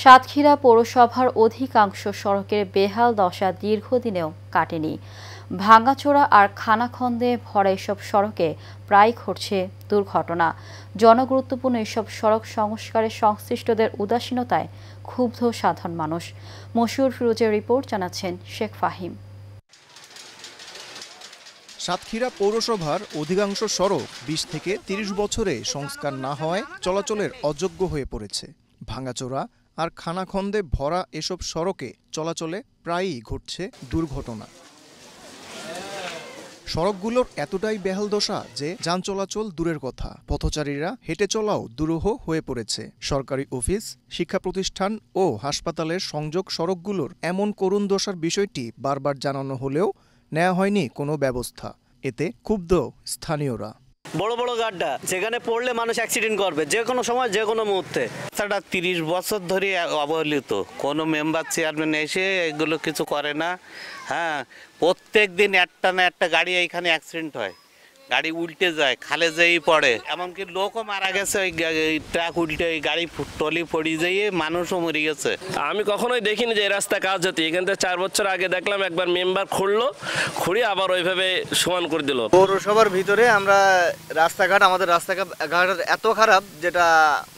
সাতক্ষীরা পৌরসভার অধিকাংশ সড়কের বেহাল দশা দীর্ঘদিনেও কাটেনি। ভাঙাচোরা আর খানাখন্দে ভরা এসব সড়কে প্রায় ঘটছে দুর্ঘটনা। জনগুরুত্বপূর্ণ এসব সড়ক সংস্কারের সংশ্লিষ্টদের উদাসীনতায় ক্ষুব্ধ সাধারণ মানুষ। মশিউর ফিরোজের রিপোর্ট জানাচ্ছেন শেখ ফাহিম। সাতক্ষীরা পৌরসভার অধিকাংশ সড়ক ২০ থেকে ৩০ বছরে সংস্কার না হওয়ায় চলাচলের অযোগ্য হয়ে পড়েছে। ভাঙাচোরা আর খানাখন্দে ভরা এসব সড়কে চলাচলে প্রায়ই ঘটছে দুর্ঘটনা। সড়কগুলোর এতটাই বেহাল দশা যে যান চলাচল দূরের কথা, পথচারীরা হেঁটে চলাও দুরূহ হয়ে পড়েছে। সরকারি অফিস, শিক্ষা প্রতিষ্ঠান ও হাসপাতালের সংযোগ সড়কগুলোর এমন করুণ দশার বিষয়টি বারবার জানানো হলেও নেওয়া হয়নি কোনো ব্যবস্থা। এতে ক্ষুব্ধ স্থানীয়রা। বড় বড় গাড্ডা, যেখানে পড়লে মানুষ অ্যাক্সিডেন্ট করবে যে কোনো সময়, যে কোনো মুহূর্তে। রাস্তাটা ৩০ বছর ধরে অবহেলিত, কোনো মেম্বার চেয়ারম্যান এসে এগুলো কিছু করে না। প্রত্যেক দিন একটা না একটা গাড়ি এইখানে অ্যাক্সিডেন্ট হয়, গাড়ি উল্টে যায়, খালে যেই পড়ে, এমনকি লোকও মারা গেছে। ওই ট্রাক উল্টে ওই গাড়ি টলি পড়ে যেয়ে মানুষও মরে গেছে। আমি কখনোই দেখিনি যে এই রাস্তা কাজ হতে। এখান থেকে ৪ বছর আগে দেখলাম একবার মেম্বার খুঁড়লো, খুঁড়ে আবার ওইভাবে সমান করে দিল। পৌরসভার ভিতরে আমরা রাস্তাঘাট, আমাদের রাস্তাঘাট এত খারাপ যেটা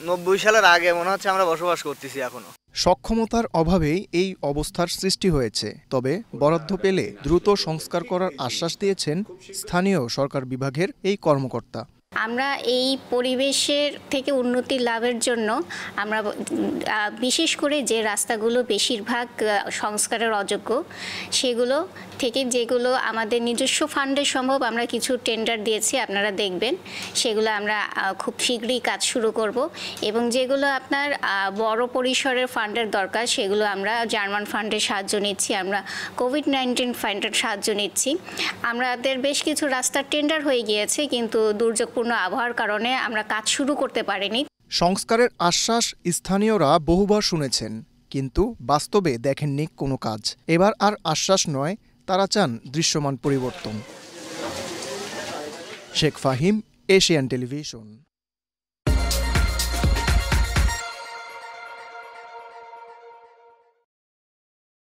৯০ সালের আগে মনে হচ্ছে আমরা বসবাস করতেছি এখনো। সক্ষমতার অভাবেই এই অবস্থার সৃষ্টি হয়েছে। তবে বরাদ্দ পেলে দ্রুত সংস্কার করার আশ্বাস দিয়েছেন স্থানীয় সরকার বিভাগের এই কর্মকর্তা। আমরা এই পরিবেশের থেকে উন্নতি লাভের জন্য আমরা বিশেষ করে যে রাস্তাগুলো বেশিরভাগ সংস্কারের অযোগ্য, সেগুলো থেকে যেগুলো আমাদের নিজস্ব ফান্ডে সম্ভব আমরা কিছু টেন্ডার দিয়েছি, আপনারা দেখবেন। সেগুলো আমরা খুব শীঘ্রই কাজ শুরু করব এবং যেগুলো আপনার বড় পরিসরের ফান্ডের দরকার সেগুলো আমরা জার্মান ফান্ডের সাহায্য নিচ্ছি, আমরা কোভিড-19 ফান্ডের সাহায্য নিচ্ছি। আমাদের বেশ কিছু রাস্তার টেন্ডার হয়ে গিয়েছে, কিন্তু দুর্যোগপূর্ণ আবহাওয়ার কারণে আমরা কাজ শুরু করতে পারিনি। সংস্কারের আশ্বাস স্থানীয়রা বহুবার শুনেছেন, কিন্তু বাস্তবে দেখেননি কোনো কাজ। এবার আর আশ্বাস নয়, তারা চান দৃশ্যমান পরিবর্তন। Sheikh Fahim, Asian television.